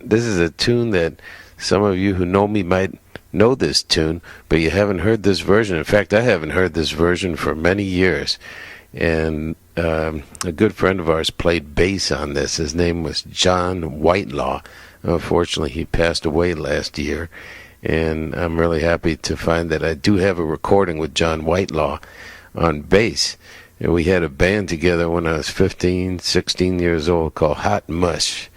This is a tune that some of you who know me might know this tune, but you haven't heard this version. In fact, I haven't heard this version for many years. And a good friend of ours played bass on this. His name was Jon Whitelaw. Unfortunately, he passed away last year. And I'm really happy to find that I do have a recording with Jon Whitelaw on bass. And we had a band together when I was 15, 16 years old called Hot Mush,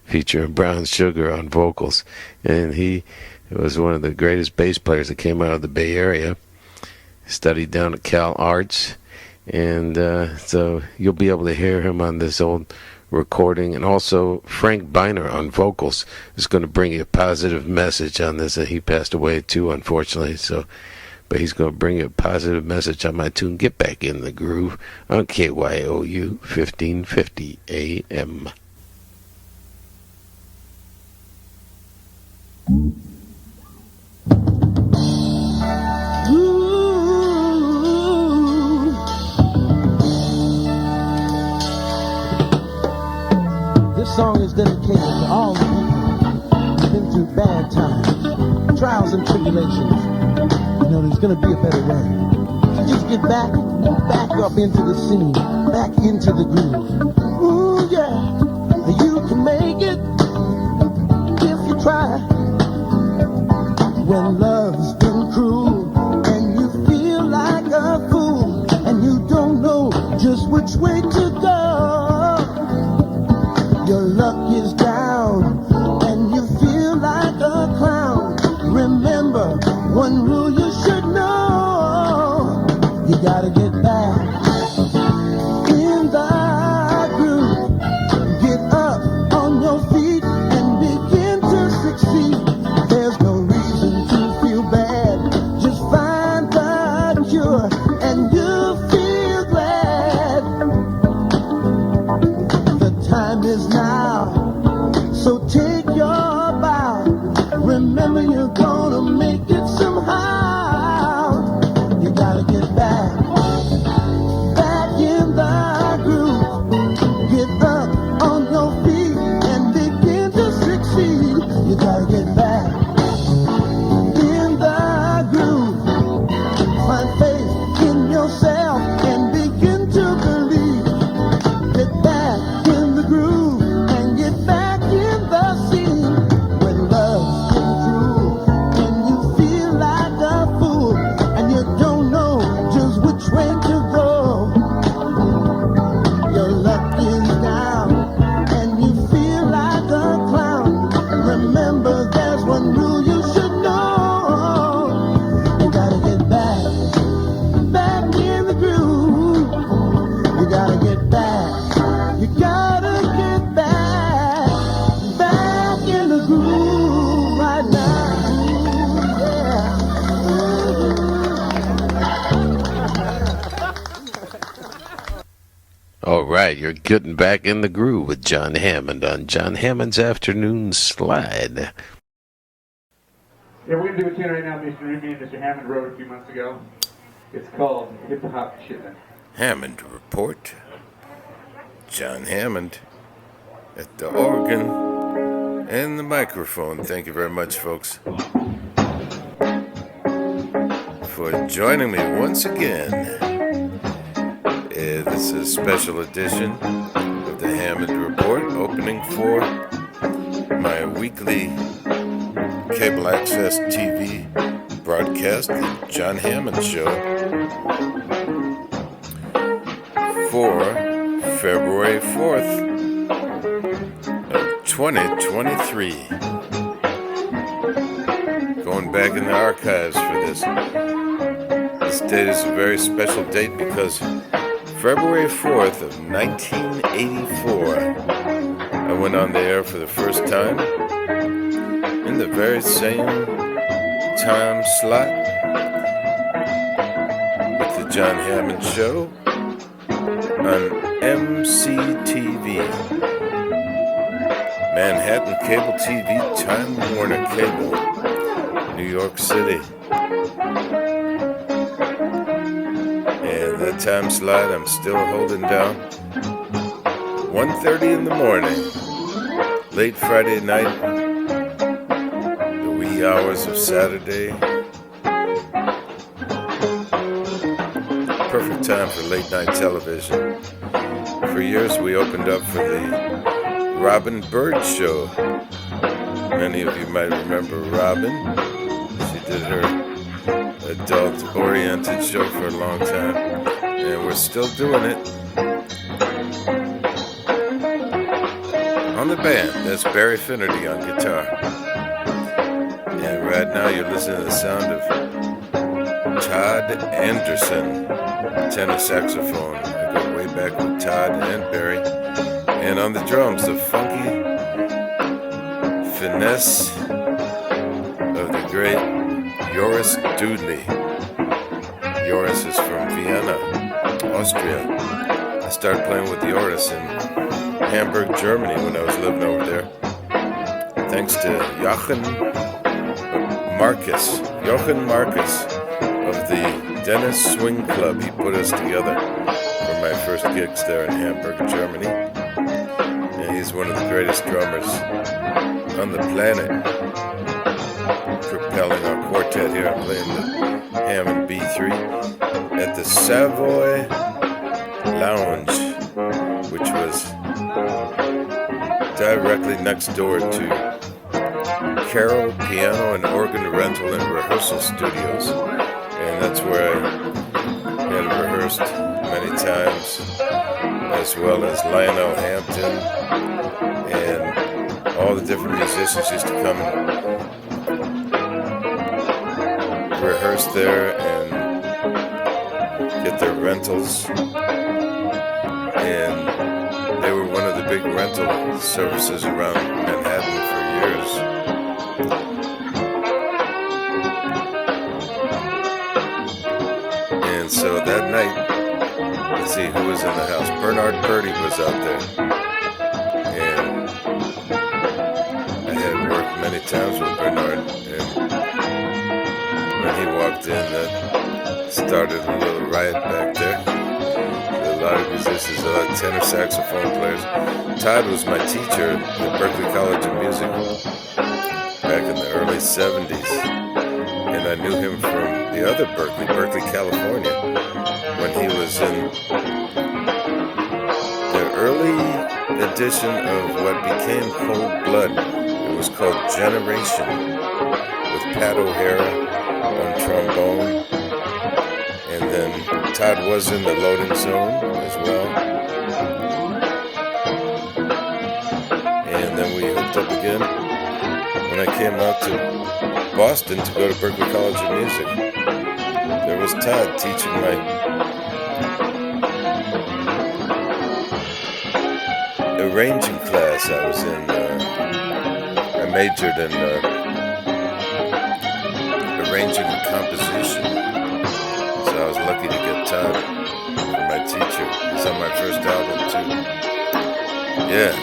featuring Brown Sugar on vocals. And he was one of the greatest bass players that came out of the Bay Area. Studied down at Cal Arts. And so you'll be able to hear him on this old recording. And also Frank Beiner on vocals is going to bring you a positive message on this. And he passed away too, unfortunately. But he's going to bring you a positive message on my tune, Get Back in the Groove, on KYOU 1550 AM. This song is dedicated to all the people who've been through bad times, trials and tribulations. You know, there's gonna be a better way. So just get back up into the scene, back into the groove. Ooh, yeah, you can make it if you try. When love's been cruel and you feel like a fool and you don't know just which way to go, your luck is down and you feel like a clown. Remember one rule you should know: you gotta get back in the groove. Get up on your feet and begin to succeed. There's no reason to feel bad. Just find the cure and you'll feel glad. The time is now, so take your bow. Remember, you're gonna make it somehow. You gotta get back in the groove. Get up on your feet and begin to succeed. You gotta get back in the groove. Find faith in yourself and begin to believe. Get back in the groove and get back in the scene. When love's been cruel and you feel like a fool and you don't know just which way to go, your luck is down and you feel like a clown. Remember, there's one rule you should know: you gotta get back in the groove. You gotta get back. You gotta get back in the groove right now. All right, you're getting back in the groove with Jon Hammond on Jon Hammond's Afternoon Slide. Yeah, we're going to do a tune right now me and Mr. Hammond wrote a few months ago. It's called Hip Hop Shitlin'. Hammond Report. Jon Hammond at the organ and the microphone. Thank you very much, folks, for joining me once again. This is a special edition of the Hammond Report, opening for my weekly cable access TV broadcast, the Jon Hammond Show, for February 4th of 2023. Going back in the archives for this. This date is a very special date because February 4th of 1984, I went on the air for the first time in the very same time slot with the Jon Hammond Show on MCTV, Manhattan Cable TV, Time Warner Cable, New York City. And that time slot I'm still holding down. 1:30 in the morning Late Friday night, the wee hours of Saturday. Perfect time for late night television. For years we opened up for the Robin Bird Show. Many of you might remember Robin. She did her adult-oriented show for a long time, and we're still doing it. On the band, that's Barry Finnerty on guitar. And right now you're listening to the sound of Todd Anderson, tenor saxophone. I go way back with Todd and Barry. And on the drums, the funky finesse of the great Joris Dudley. Joris is from Vienna, Austria. I started playing with Joris in Hamburg, Germany when I was living over there. Thanks to Jochen Marcus of the Dennis Swing Club. He put us together for my first gigs there in Hamburg, Germany. And he's one of the greatest drummers on the planet. Propelling our quartet here. I'm playing the Hammond B3 at the Savoy Lounge, which was directly next door to Carroll Piano and Organ Rental and Rehearsal Studios. And that's where I had rehearsed many times, as well as Lionel Hampton and all the different musicians used to come and rehearse there and get their rentals. And they were one of the big rental services around Manhattan for years. And so that night, let's see who was in the house. Bernard Purdy was out there. And I had worked many times with Bernard. And when he walked in, that started a little riot back there. A lot of musicians, a lot of tenor saxophone players. Todd was my teacher at Berklee College of Music back in the early 70s. And I knew him from the other Berklee, California, when he was in the early edition of what became Cold Blood. It was called Generation, with Pat O'Hara on trombone. And then Todd was in the Loading Zone as well. And then we hooked up again when I came out to Boston to go to Berklee College of Music. There was Todd teaching my arranging class I was in. I majored in arranging and composition. So I was lucky to get Todd for my teacher. He's on my first album too. Yeah.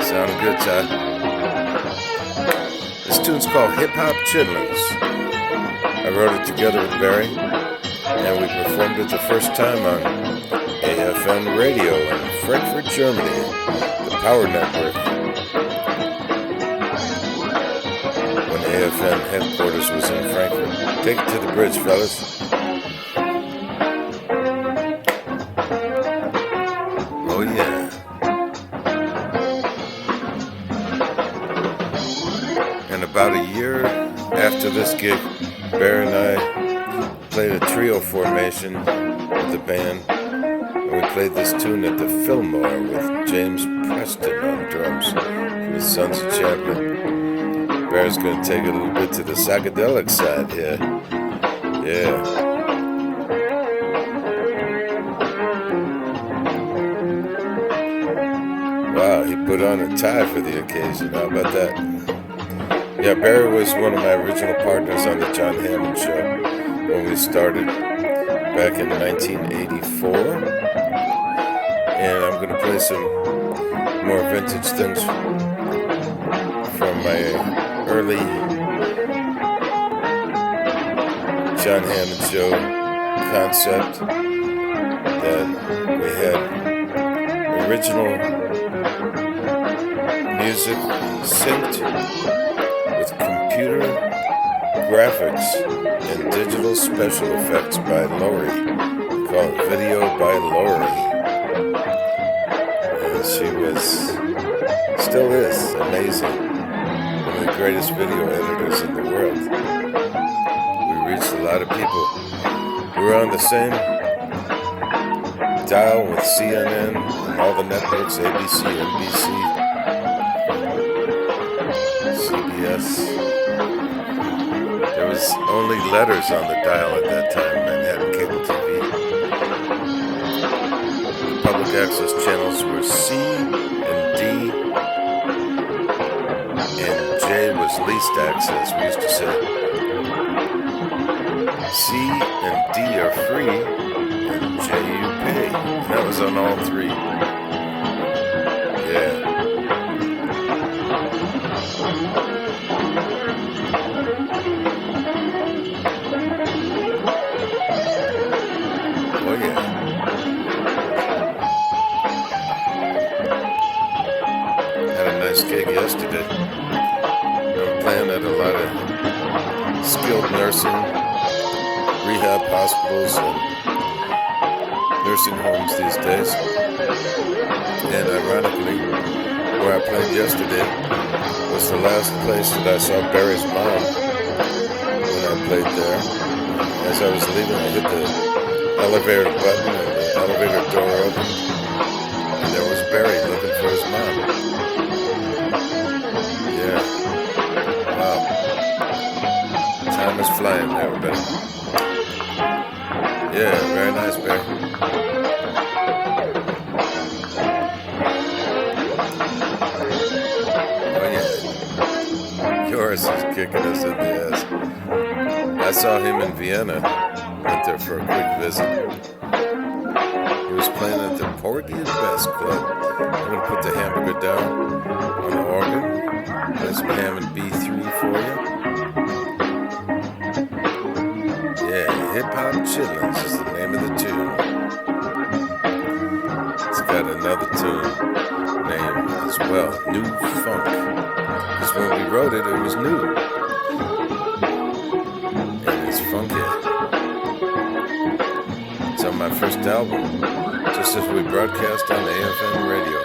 Sounding good, Todd. This tune's called Hip Hop Chitlins. I wrote it together with Barry, and we performed it the first time on AFN Radio in Frankfurt, Germany, the Power Network. When AFN headquarters was in Frankfurt. Take it to the bridge, fellas. Oh yeah. And about a year after this gig, Barry and I played a trio formation with the band, and we played this tune at the Fillmore with James Preston on drums from the Sons of Champion. Barry's going to take it a little bit to the psychedelic side here. Yeah. Wow, he put on a tie for the occasion. How about that? Yeah, Barry was one of my original partners on the Jon Hammond Show when we started back in 1984. And I'm going to play some more vintage things from my early Jon Hammond Show concept that we had original music synced with computer graphics and digital special effects by Lori. We call it Video by Lori. And she still is amazing. One of the greatest video editors in the world. We reached a lot of people. We were on the same dial with CNN and all the networks, ABC, NBC, CBS. There was only letters on the dial at that time, Manhattan Cable TV. The public access channels were C and D, and J was least access. We used to say C and D are free, and J you pay. And that was on all three. Yeah. Oh yeah. Had a nice gig yesterday. I'm playing at a lot of skilled nursing, rehab hospitals, and nursing homes these days. And ironically, where I played yesterday was the last place that I saw Barry's mom when I played there. As I was leaving, I hit the elevator button and the elevator door opened, and there was Barry looking for his mom. Yeah. Wow. Time is flying, everybody. Yeah, very nice, Barry. Oh yeah. Yours is kicking us in the ass. I saw him in Vienna. Went there for a quick visit. He was playing at the Porgy and Bess Club. I'm gonna put the hamburger down on the organ. Play some Hammond B3 for you. Yeah, Hip Hop Chitlins is the name of the tune. It's got another tune name as well, New Funk. Because when we wrote it, it was new. And it's funky. It's on my first album, just as we broadcast on the AFM radio.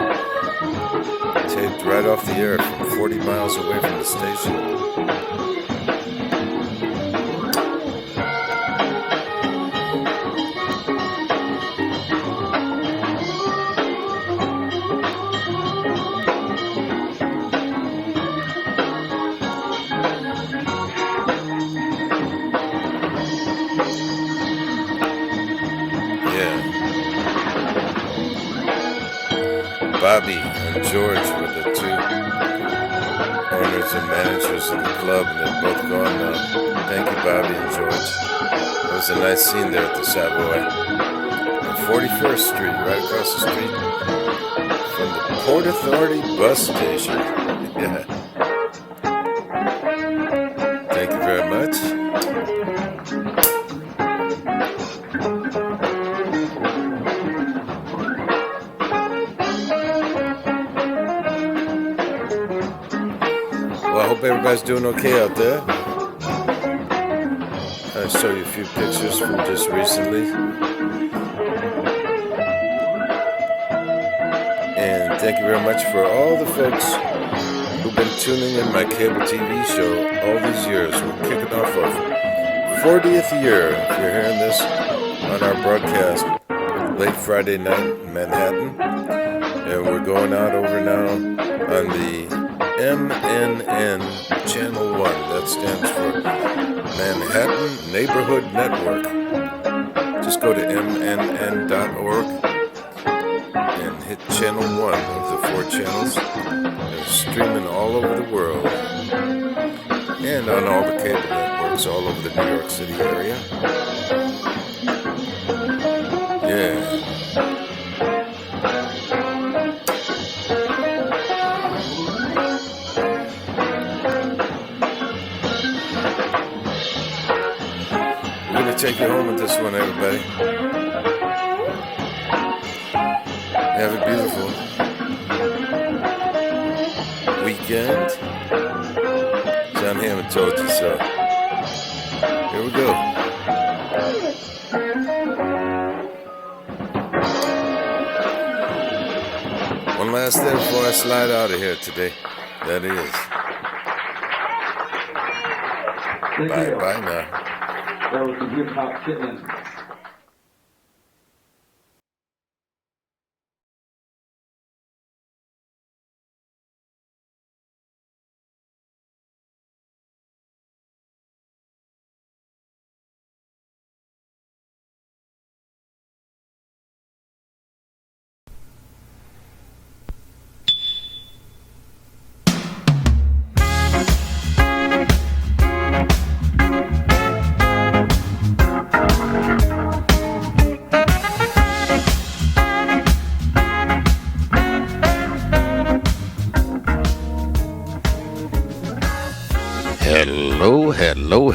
Taped right off the air from 40 miles away from the station. Bobby and George were the two owners and managers of the club, and they're both gone now. Thank you, Bobby and George. It was a nice scene there at the Savoy. On 41st Street, right across the street from the Port Authority bus station. Yeah. Thank you very much. Well, I hope everybody's doing okay out there. I'll show you a few pictures from just recently. And thank you very much for all the folks who've been tuning in my cable TV show all these years. We're kicking off our 40th year, if you're hearing this, on our broadcast late Friday night in Manhattan. And we're going out over now on the MNN Channel 1. That stands for Manhattan Neighborhood Network. Just go to mnn.org and hit Channel 1 of the 4 channels. They're streaming all over the world and on all the cable networks all over the New York City area. Yeah. Take you home with this one, everybody. Have it beautiful. weekend. Jon Hammond told you so. Here we go. One last thing before I slide out of here today. That is. Bye now. That was the Hip Hop Chitlin.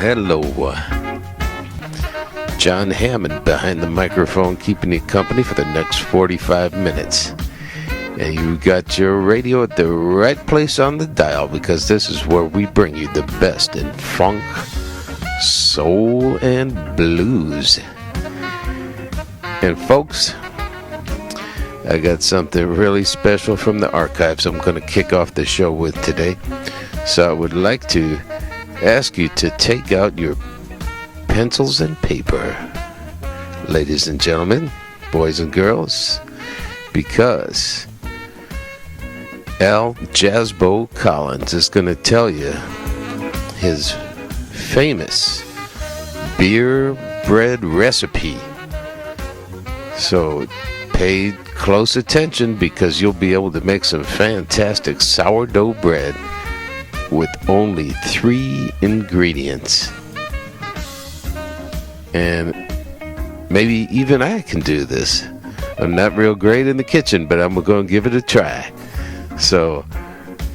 Hello. Jon Hammond behind the microphone, keeping you company for the next 45 minutes. And you got your radio at the right place on the dial, because this is where we bring you the best in funk, soul, and blues. And folks, I got something really special from the archives I'm going to kick off the show with today. So I would like to ask you to take out your pencils and paper, ladies and gentlemen, boys and girls, because Al Jazzbo Collins is going to tell you his famous beer bread recipe. So pay close attention, because you'll be able to make some fantastic sourdough bread with only 3 ingredients. And maybe even I can do this. I'm not real great in the kitchen, but I'm going to give it a try. So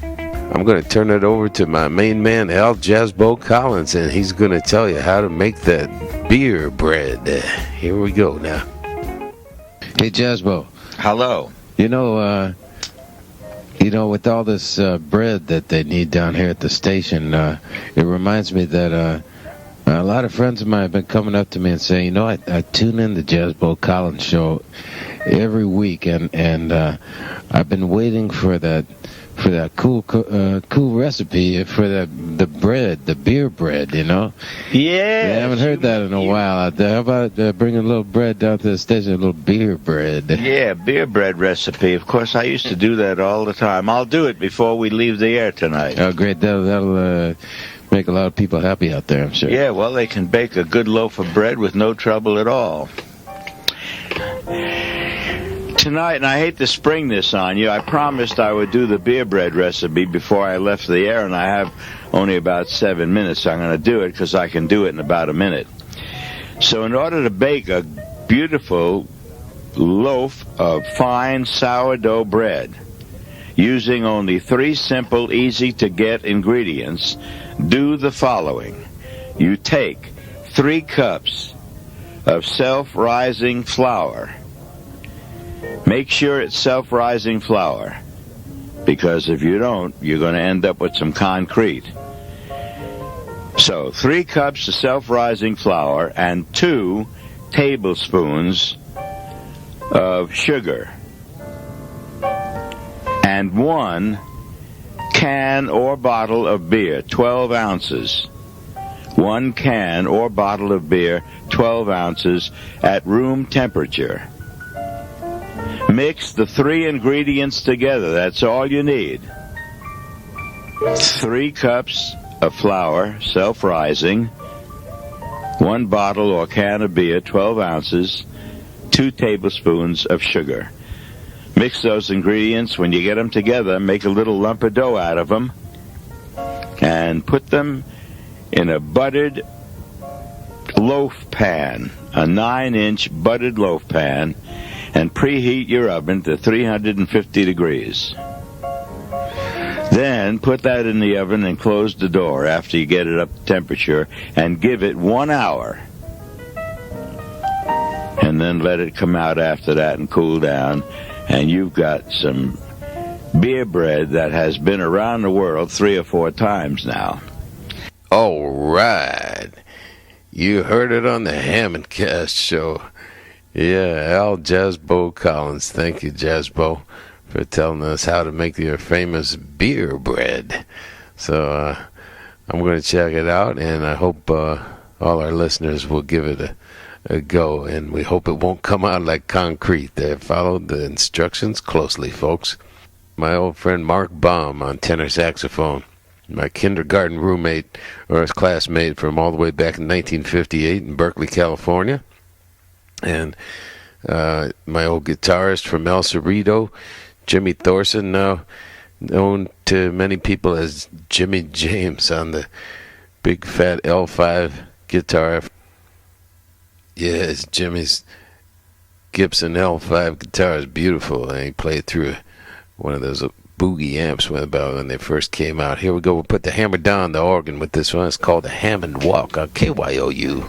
I'm going to turn it over to my main man, Al Jazzbo Collins, and he's going to tell you how to make that beer bread. Here we go now. Hey, Jazzbo. Hello. You know, with all this bread that they need down here at the station, it reminds me that a lot of friends of mine have been coming up to me and saying, you know, I tune in the Jazzbo Collins show every week, and I've been waiting for that cool recipe for the bread, the beer bread, you know? Yeah. I haven't heard that in a while. How about bringing a little bread down to the station, a little beer bread? Yeah, beer bread recipe. Of course, I used to do that all the time. I'll do it before we leave the air tonight. Oh, great. That'll make a lot of people happy out there, I'm sure. Yeah, well, they can bake a good loaf of bread with no trouble at all. Tonight, and I hate to spring this on you, I promised I would do the beer bread recipe before I left the air, and I have only about 7 minutes, so I'm going to do it because I can do it in about a minute. So in order to bake a beautiful loaf of fine sourdough bread, using only 3 simple, easy-to-get ingredients, do the following. You take 3 cups of self-rising flour. Make sure it's self-rising flour, because if you don't, you're going to end up with some concrete. So 3 cups of self-rising flour and 2 tablespoons of sugar and 1 can or bottle of beer, 12 ounces. 1 can or bottle of beer, 12 ounces at room temperature. Mix the 3 ingredients together. That's all you need. 3 cups of flour, self-rising, 1 bottle or can of beer, 12 ounces, 2 tablespoons of sugar. Mix those ingredients. When you get them together, make a little lump of dough out of them and put them in a buttered loaf pan, a 9-inch buttered loaf pan, and preheat your oven to 350 degrees. Then put that in the oven and close the door after you get it up to temperature and give it 1 hour. And then let it come out after that and cool down, and you've got some beer bread that has been around the world 3 or 4 times now. All right. You heard it on the Hammond Show. Yeah, Al Jazzbo Collins. Thank you, Jazzbo, for telling us how to make your famous beer bread. So I'm going to check it out, and I hope all our listeners will give it a go, and we hope it won't come out like concrete. They followed the instructions closely, folks. My old friend Mark Baum on tenor saxophone. My kindergarten roommate, or his classmate from all the way back in 1958 in Berkeley, California. And my old guitarist from El Cerrito, Jimmy Thorson, now known to many people as Jimmy James on the big fat L5 guitar. Yes, Jimmy's Gibson L5 guitar is beautiful, and he played through one of those boogie amps when they first came out. Here we go. We'll put the hammer down the organ with this one. It's called the Hammond Walk on KYOU.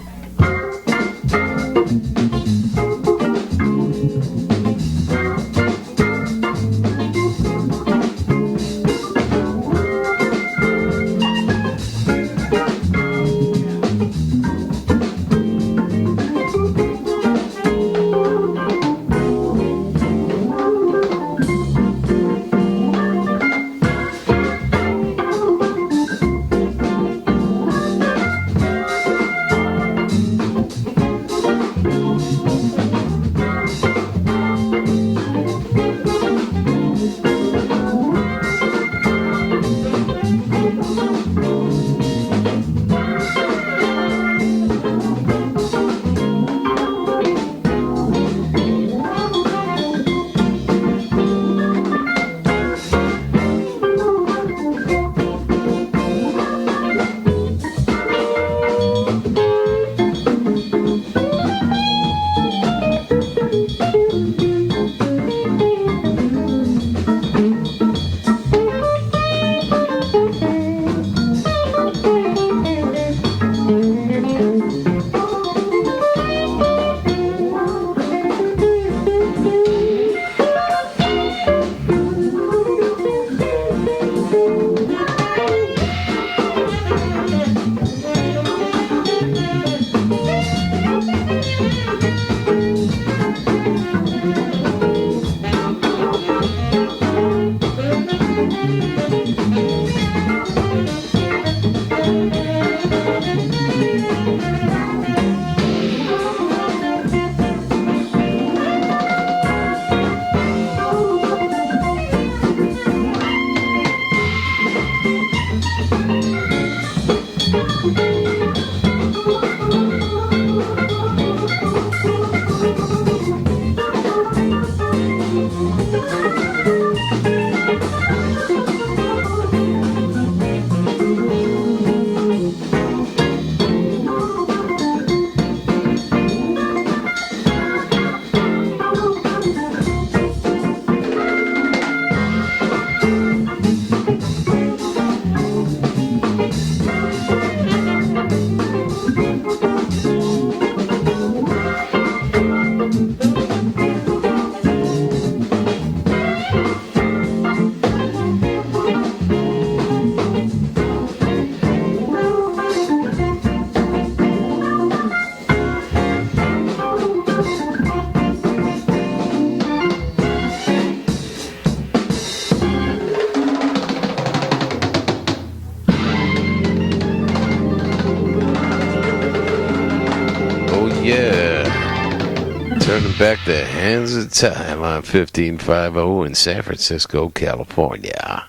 Back to Hands of Time on 1550 in San Francisco, California.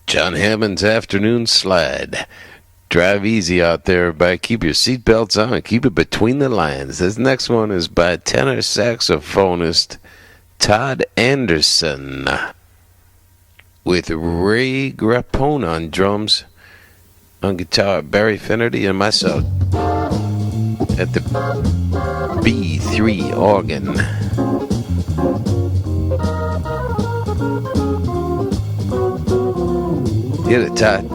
Jon Hammond's Afternoon Slide. Drive easy out there, everybody. Keep your seatbelts on and keep it between the lines. This next one is by tenor saxophonist Todd Anderson with Ray Grappone on drums, on guitar Barry Finnerty, and myself at the B3 organ. Get it, Todd.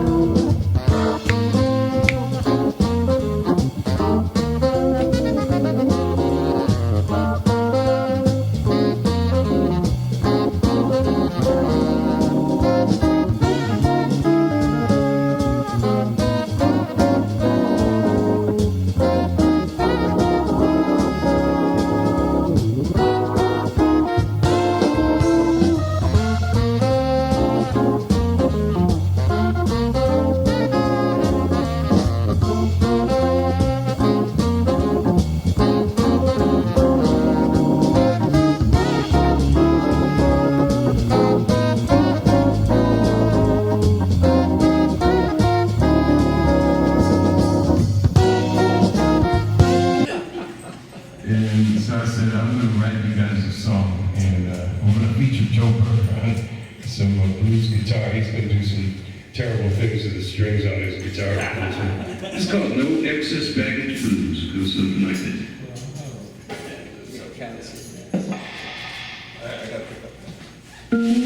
over some blues guitar. He's going to do some terrible things to the strings on his guitar. It's called No Excess Baggage Blues. It goes something like this. I got to pick up.